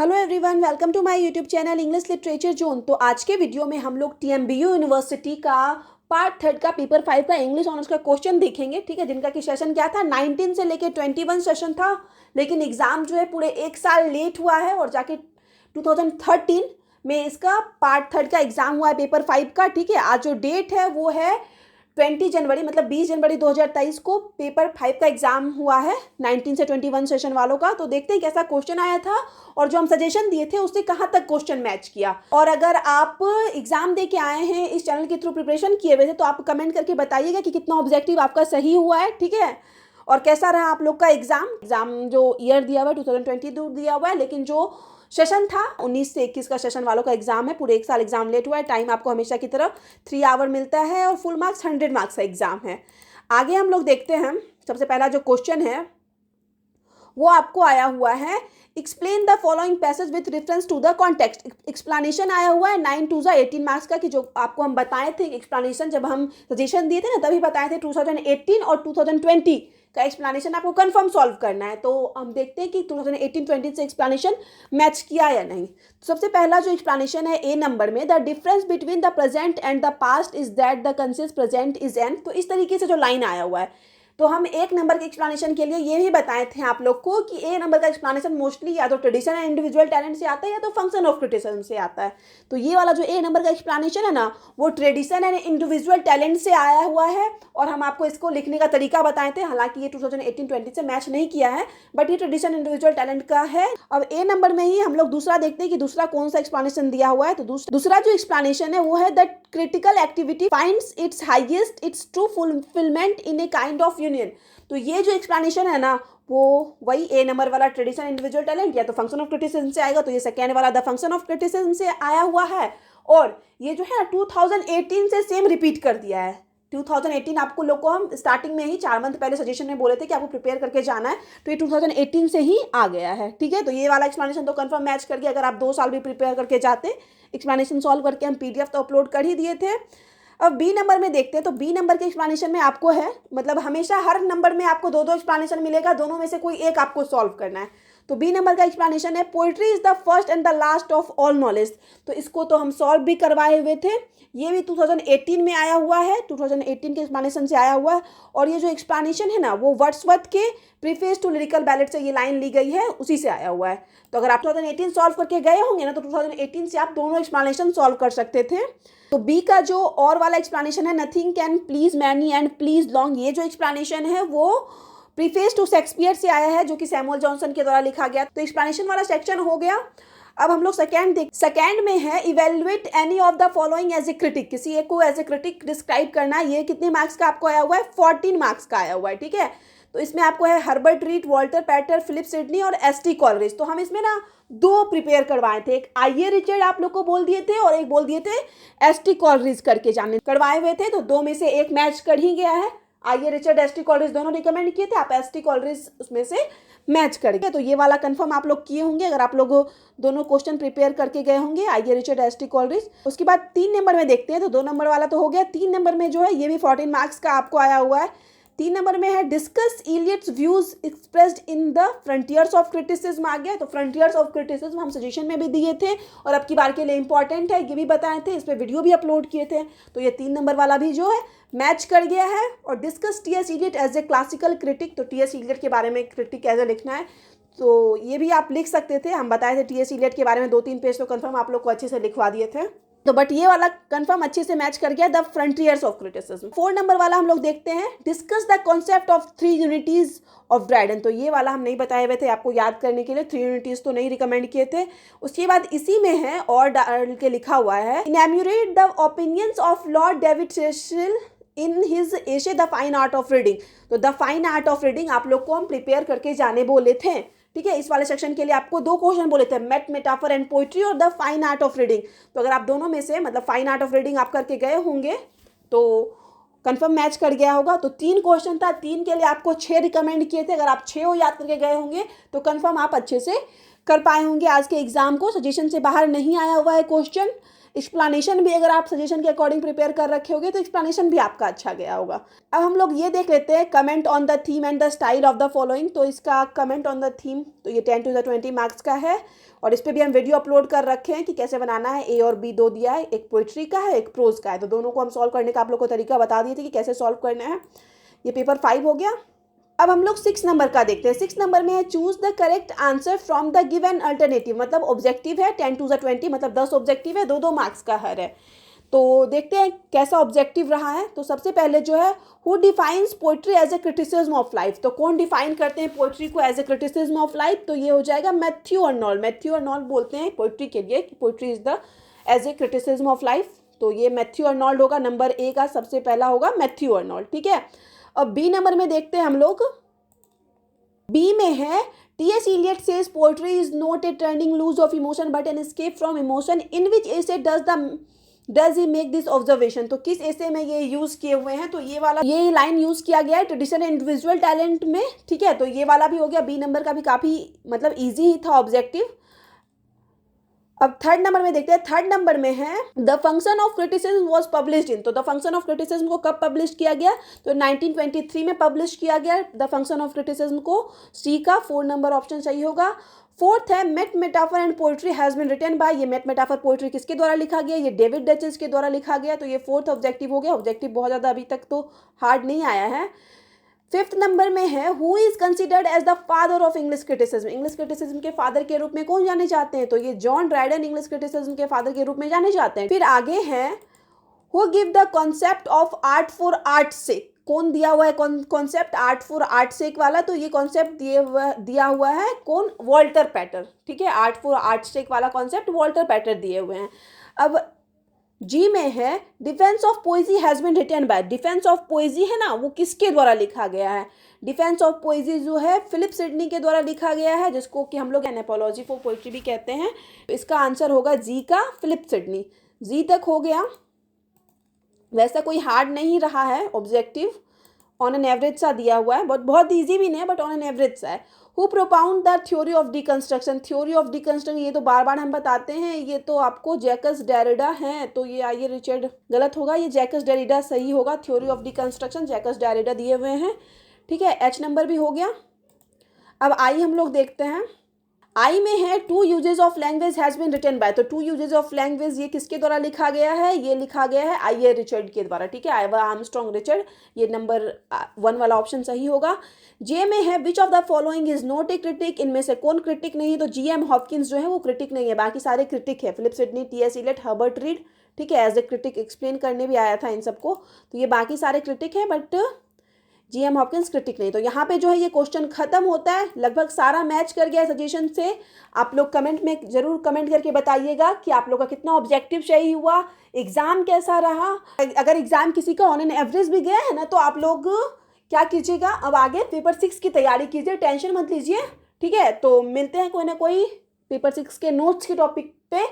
Hello everyone, welcome to my YouTube channel English literature zone. तो आज के video में हम लोग टीएमबीयू यूनिवर्सिटी का पार्ट 3 का पेपर 5 का इंग्लिश ऑनर्स का क्वेश्चन देखेंगे। ठीक है, जिनका कि सेशन क्या था, 19 से लेके 21 सेशन था, लेकिन एग्जाम जो है पूरे एक साल लेट हुआ है और जाके 2013 में इसका पार्ट 3 का एग्जाम हुआ है पेपर 5 का। ठीक है, आज जो डेट है वो है 20 जनवरी, मतलब 20 जनवरी 2023 को पेपर 5 का एग्जाम हुआ है 19 से 21 सेशन वालों का। तो देखते हैं कैसा क्वेश्चन आया था और जो हम सजेशन दिए थे उससे कहाँ तक क्वेश्चन मैच किया। और अगर आप एग्जाम दे के आए हैं, इस चैनल के थ्रू प्रिपरेशन किए हुए थे, तो आप कमेंट करके बताइएगा कि कितना ऑब्जेक्टिव आपका सही हुआ है। ठीक है, और कैसा रहा आप लोग का एग्जाम जो ईयर दिया हुआ है 2022 दिया हुआ है, लेकिन जो सेशन था 19 से 21 का सेशन वालों का एग्जाम है। पूरे एक साल एग्जाम लेट हुआ है। टाइम आपको हमेशा की तरह 3 आवर मिलता है और फुल मार्क्स 100 मार्क्स का एग्जाम है। आगे हम लोग देखते हैं। सबसे पहला जो क्वेश्चन है वो आपको आया हुआ है, explain the following passage with reference to the context. Explanation आया हुआ है 9 2 18 मार्क्स का, कि जो आपको हम बताए थे एक्सप्लेनेशन जब हम सजेशन दिए थे ना, तभी बताए थे 2018 और 2020 का एक्सप्लेनेशन आपको कंफर्म सॉल्व करना है। तो हम देखते हैं कि 2018-20 से एक्सप्लेनेशन मैच किया या नहीं। तो सबसे पहला जो एक्सप्लेनेशन है ए नंबर में, the difference between the present and the past is that the consist present is an. तो इस तरीके से जो लाइन आया हुआ है, तो हम एक नंबर के एक्सप्लेनेशन के लिए ये भी बताए थे आप लोग को कि ए नंबर का एक्सप्लेनेशन मोस्टली या तो ट्रेडिशन एंड इंडिविजुअल टैलेंट से आता है या तो फंक्शन ऑफ क्रिटिसिज्म से आता है। तो ये वाला जो ए नंबर का एक्सप्लेनेशन है ना, वो ट्रेडिशन एंड इंडिविजुअल टैलेंट से आया हुआ है और हम आपको इसको लिखने का तरीका बताए थे। हालांकि ये 2018-20 से मैच नहीं किया है, बट ये ट्रेडिशन इंडिविजुअल टैलेंट का है। अब ए नंबर में ही हम लोग दूसरा देखते हैं कि दूसरा कौन सा एक्सप्लेनेशन दिया हुआ है। तो दूसरा जो एक्सप्लेनेशन है वो है that critical activity finds it's highest it's true fulfilment in a kind of union. तो ये जो एक्सप्लेनेशन है ना, वो वही ए नंबर वाला ट्रेडिशन इंडिविजुअल टैलेंट या तो फंक्शन ऑफ क्रिटिसिज्म से आएगा, तो ये सेकेंड वाला द फंक्शन ऑफ क्रिटिसिज्म से आया हुआ है। और ये जो है ना 2018 से सेम रिपीट कर दिया है। 2018 आपको लोग को हम स्टार्टिंग में ही 4 मंथ पहले सजेशन में बोले थे कि आपको प्रिपेयर करके जाना है, तो ये 2018 से ही आ गया है। ठीक है, तो ये वाला एक्सप्लेनेशन तो कंफर्म मैच कर गया। अगर आप 2 साल भी प्रिपेयर करके जाते, एक्सप्लेनेशन सॉल्व करके हम पीडीएफ तो अपलोड कर ही दिए थे। अब बी नंबर में देखते हैं। तो बी नंबर के एक्सप्लेनेशन में आपको है, मतलब हमेशा हर नंबर में आपको 2 एक्सप्लेनेशन मिलेगा, दोनों में से कोई एक आपको सॉल्व करना है। तो बी नंबर का एक्सप्लेनेशन है, poetry is the first and the last of all knowledge. तो इसको तो हम सॉल्व भी करवाए हुए थे, ये भी 2018 में आया हुआ है, 2018 के एक्सप्लेनेशन से आया हुआ है। और ये जो एक्सप्लेनेशन है ना, वो वर्ड्सवर्थ के प्रीफेस टू लिरिकल बैलेट से ये लाइन ली गई है, उसी से आया हुआ है। तो अगर आप 2018 सॉल्व करके गए होंगे ना, तो 2018 से आप दोनों एक्सप्लेनेशन सॉल्व कर सकते थे। तो बी का जो और वाला एक्सप्लेनेशन है, nothing can please many and please long, ये जो एक्सप्लेनेशन है वो प्रीफेस टू शेक्सपियर से आया है, जो कि सैमुअल जॉनसन के द्वारा लिखा गया। तो एक्सप्लेनेशन वाला सेक्शन हो गया। अब हम लोग सेकेंड में है, evaluate any of the following as a critic. किसी एक को एज ए क्रिटिक डिस्क्राइब करना है। ये कितने मार्क्स का आपको आया हुआ है? 14 मार्क्स का आया हुआ है। ठीक है, तो इसमें आपको है Herbert Read, Walter Pater, Philip Sidney और एसटी कॉलरिज। तो हम इसमें ना 2 प्रिपेयर करवाए थे, एक आईए रिचर्ड आप लोग को बोल दिए थे और एक बोल दिए थे एसटी कॉलरिज करके जाने करवाए हुए थे। तो 2 में से एक मैच कर ही गया है। आईए रिचर्ड, एसटी कॉलरिज दोनों रिकमेंड किए थे, आप एसटी कॉलरिज उसमें से मैच कर गए। तो ये वाला कंफर्म आप लोग किए होंगे अगर आप लोग दोनों क्वेश्चन प्रिपेयर करके गए होंगे, आईए रिचर्ड, एसटी कॉलरिज। उसके बाद 3 नंबर में देखते हैं। तो 2 नंबर वाला तो हो गया। 3 नंबर में जो है ये भी 14 मार्क्स का आपको आया हुआ है। 3 नंबर में है, discuss Eliot's views expressed in the frontiers of criticism आ गया। तो फ्रंटियर्स ऑफ क्रिटिसिज्म हम सजेशन में भी दिए थे और अब की बार के लिए इंपॉर्टेंट है, ये भी बताए थे, इस पर वीडियो भी अपलोड किए थे। तो ये 3 नंबर वाला भी जो है मैच कर गया है। और discuss TS Eliot as a classical critic, तो टीएस इलियट के बारे में क्रिटिक एज ए लिखना है, तो ये भी आप लिख सकते थे। हम बताए थे टीएस इलियट के बारे में 2-3 पेज तो कंफर्म आप लोग को अच्छे से लिखवा दिए थे। तो बट ये वाला कंफर्म अच्छे से मैच कर गया, the frontiers of criticism. 4 number वाला हम लोग देखते हैं, discuss the concept of 3 unities of Dryden. तो ये वाला हम नहीं बताए हुए थे आपको याद करने के लिए, 3 यूनिटीज तो नहीं रिकमेंड किए थे। उसके बाद इसी में है और डाल के लिखा हुआ है, enumerate the opinions of lord David Cecil in his essay the fine art of reading. तो the fine art of reading आप लोग को हम प्रिपेयर करके जाने बोले थे। ठीक है, इस वाले सेक्शन के लिए आपको 2 क्वेश्चन बोले थे, मेट, मेटाफर एंड पोइट्री और the fine art of reading. तो अगर आप दोनों में से मतलब फाइन आर्ट ऑफ रीडिंग आप करके गए होंगे तो कंफर्म मैच कर गया होगा। तो 3 क्वेश्चन था, 3 के लिए आपको 6 रिकमेंड किए थे। अगर आप 6 याद करके गए होंगे तो कंफर्म आप अच्छे से कर पाए होंगे आज के एग्जाम को। सजेशन से बाहर नहीं आया हुआ है क्वेश्चन, एक्सप्लेनेशन भी अगर आप सजेशन के अकॉर्डिंग प्रिपेयर कर रखे होगे तो एक्सप्लेनेशन भी आपका अच्छा गया होगा। अब हम लोग ये देख लेते हैं comment on the theme and the style of the following. तो इसका कमेंट ऑन द थीम तो ये 10 to the 20 मार्क्स का है और इस पर भी हम वीडियो अपलोड कर रखे हैं कि कैसे बनाना है। ए और बी दो दिया है, एक पोइट्री का है, एक प्रोज का है। तो दोनों को हम सॉल्व करने का आप लोग को तरीका बता दिए थे कि कैसे सॉल्व करना है। ये पेपर 5 हो गया। अब हम लोग 6 नंबर का देखते हैं। 6 नंबर में है choose the correct answer from the given alternative. मतलब ऑब्जेक्टिव है 10 to the 20, मतलब 10 ऑब्जेक्टिव है, 2-2 मार्क्स का हर है। तो देखते हैं कैसा ऑब्जेक्टिव रहा है। तो सबसे पहले जो है who defines poetry as a criticism of life. तो कौन डिफाइन करते हैं पोइट्री को as a criticism of life? तो ये हो जाएगा मैथ्यू अर्नोल्ड। मैथ्यू अर्नोल्ड बोलते हैं पोइट्री के लिए कि poetry is the as a criticism of life. तो ये मैथ्यू अर्नोल्ड होगा। नंबर ए का सबसे पहला होगा मैथ्यू अर्नोल्ड। ठीक है। अब बी नंबर में देखते हैं हम लोग। बी में है T.S. Eliot says poetry is not a turning loose of emotion but an escape from emotion. In which essay does he make this observation? तो किस essay में ये यूज किए हुए हैं? तो ये लाइन यूज किया गया है ट्रेडिशनल इंडिविजुअल टैलेंट में। ठीक है। तो ये वाला भी हो गया। बी नंबर का भी काफी मतलब इजी ही था ऑब्जेक्टिव। अब थर्ड नंबर में देखते हैं। थर्ड नंबर में है the function of criticism was published in. तो द फंक्शन ऑफ क्रिटिसिज्म को कब पब्लिश किया गया? तो 1923 में पब्लिश किया गया द फंक्शन ऑफ क्रिटिसिज्म को। सी का 4 नंबर ऑप्शन सही होगा। फोर्थ है met metaphor and poetry has been written by. ये मेट मेटाफर पोइट्री किसके द्वारा लिखा गया? ये डेविड डचेस के द्वारा लिखा गया। तो ये फोर्थ ऑब्जेक्टिव हो गया। ऑब्जेक्टिव बहुत ज़्यादा अभी तक तो हार्ड नहीं आया है। फिफ्थ नंबर में है who is considered as the father of English criticism. English criticism के फादर के रूप में कौन जाने जाते हैं? तो ये जॉन ड्राइडन इंग्लिश क्रिटिसिज्म के फादर के रूप में जाने जाते हैं। फिर आगे है who give the concept of art for art sake. कौन दिया हुआ है concept art for art sake वाला? तो ये कॉन्सेप्ट दिया हुआ है कौन? Walter Pater. ठीक है। आर्ट फॉर आर्ट सेक वाला कॉन्सेप्ट वॉल्टर पैटर दिए हुए हैं। अब जी में है defence of poesy has been written by. Defence of poesy है ना, वो किसके द्वारा लिखा गया है? डिफेंस ऑफ पोइजी जो है फिलिप सिडनी के द्वारा लिखा गया है, जिसको कि हम लोग एनापोलॉजी फॉर पोइट्री भी कहते हैं। इसका आंसर होगा जी का फिलिप सिडनी। जी तक हो गया। वैसा कोई हार्ड नहीं रहा है ऑब्जेक्टिव, ऑन एन एवरेज सा दिया हुआ है। बहुत ईजी भी नहीं है बट ऑन एन एवरेज सा है। Who प्रोपाउंड the theory of deconstruction. Theory of deconstruction ये तो बार बार हम बताते हैं, ये तो आपको जैकस डेरिडा है। तो ये आइए रिचर्ड गलत होगा, ये जैकस डेरिडा सही होगा। Theory of deconstruction Jacques Derrida दिए हुए हैं। ठीक है। एच नंबर भी हो गया। अब आई हम लोग देखते हैं। आई में है two uses of language has been written by. तो टू यूजेज ऑफ लैंग्वेज ये किसके द्वारा लिखा गया है? ये लिखा गया है आई रिचर्ड के द्वारा। ठीक है। Aiwa Armstrong Richard. ये नंबर 1 वाला ऑप्शन सही होगा। जे में है which of the following is not a critic. इनमें से कौन क्रिटिक नहीं है? तो GM हॉपकिंस जो है वो क्रिटिक नहीं है, बाकी सारे क्रिटिक है। Philip Sidney, T.S. Eliot, Herbert Read. ठीक है। एज ए क्रिटिक एक्सप्लेन करने भी आया था इन सबको। तो ये बाकी सारे क्रिटिक है बट GM हॉपकिंस क्रिटिक नहीं। तो यहाँ पे जो है ये क्वेश्चन खत्म होता है। लगभग सारा मैच कर गया सजेशन से। आप लोग कमेंट में जरूर कमेंट करके बताइएगा कि आप लोग का कितना ऑब्जेक्टिव सही हुआ, एग्जाम कैसा रहा। अगर एग्जाम किसी का ऑन एन एवरेज भी गया है ना तो आप लोग क्या कीजिएगा, अब आगे पेपर 6 की तैयारी कीजिए, टेंशन मत लीजिए। ठीक है। तो मिलते हैं कोई ना कोई पेपर 6 के नोट्स के टॉपिक पे।